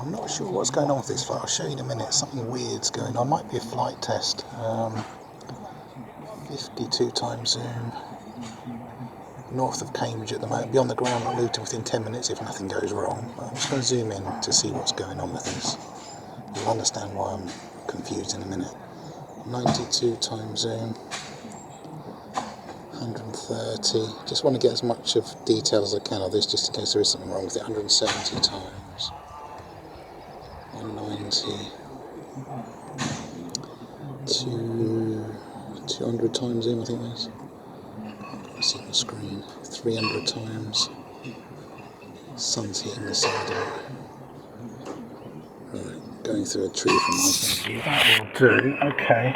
I'm not sure what's going on with this flight. I'll show you in a minute. Something weird's going on. Might be a flight test. 52 times zoom. North of Cambridge at the moment. Be on the ground at Luton within 10 minutes if nothing goes wrong. I'm just going to zoom in to see what's going on with this. You'll understand why I'm confused in a minute. 92 times zoom. 130. Just want to get as much of detail as I can of this, just in case there is something wrong with it. 170 times. 190. 200 times zoom, I think that is. Can't see on the screen. 300 times. Sun's hitting the side of it. Right, going through a tree from my point. That will do. Okay.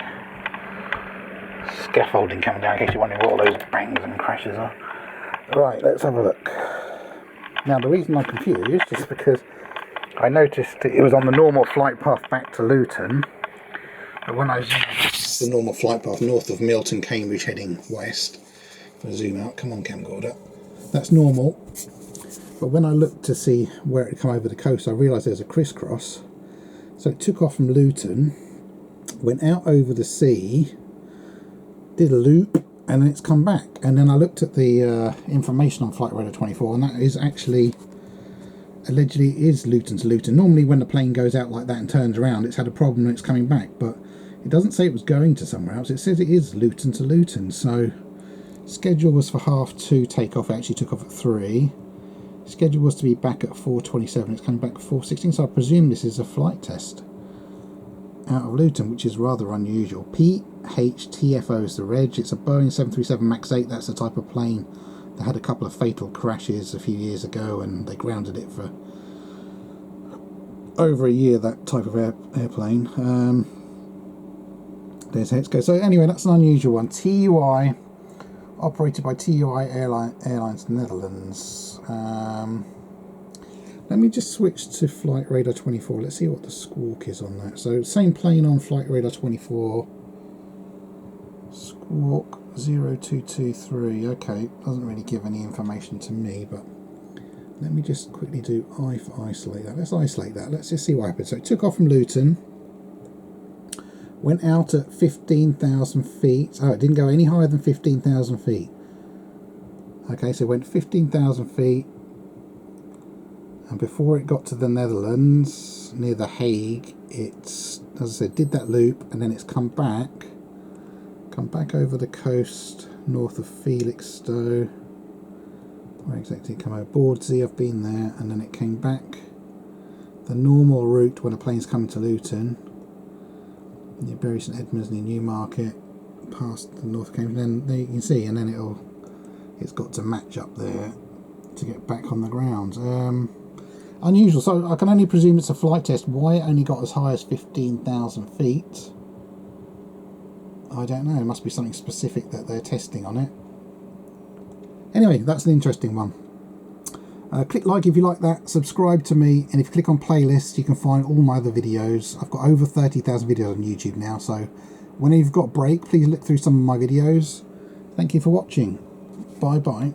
Scaffolding coming down in case you're wondering what all those bangs and crashes are. Right, let's have a look. Now the reason I'm confused is because I noticed it was on the normal flight path back to Luton, but when I zoomed the normal flight path north of Milton, Cambridge heading west. If I zoom out, come on camcorder, that's normal, but when I looked to see where it had come over the coast, I realised there's a crisscross. So it took off from Luton, went out over the sea, did a loop, and then it's come back. And then I looked at the information on Flight Radar 24, and that is actually allegedly is Luton to Luton. Normally when the plane goes out like that and turns around, it's had a problem and it's coming back, but it doesn't say it was going to somewhere else. It says it is Luton to Luton. So schedule was for 2:30 takeoff. It actually took off at 3. Schedule was to be back at 4:27. It's coming back at 4:16. So I presume this is a flight test out of Luton, which is rather unusual. PHTFO is the reg. It's a Boeing 737 MAX 8. That's the type of plane that had a couple of fatal crashes a few years ago, and they grounded it for over a year, that type of airplane. There's heads go. So anyway, that's an unusual one. TUI, operated by TUI Airlines Netherlands. Let me just switch to Flight Radar 24. Let's see what the squawk is on that. So same plane on Flight Radar 24. Squawk 0223. Okay, doesn't really give any information to me, but let me just quickly do I for isolate that. Let's isolate that. Let's just see what happens. So it took off from Luton, went out at 15,000 feet. Oh, it didn't go any higher than 15,000 feet. Okay, so it went 15,000 feet. And before it got to the Netherlands, near The Hague, it's, as I said, did that loop, and then it's come back over the coast, north of Felixstowe. Where exactly it come over? Bordsey, I've been there, and then it came back the normal route when a plane's coming to Luton, near Bury St Edmunds, near Newmarket, past the north of Cambridge, and then there you can see, and then it's got to match up there to get back on the ground. Unusual, so I can only presume it's a flight test. Why it only got as high as 15,000 feet, I don't know. It must be something specific that they're testing on it. Anyway, that's an interesting one. Click like if you like that, subscribe to me, and if you click on playlists you can find all my other videos. I've got over 30,000 videos on YouTube now, so when you've got a break, please look through some of my videos. Thank you for watching. Bye bye.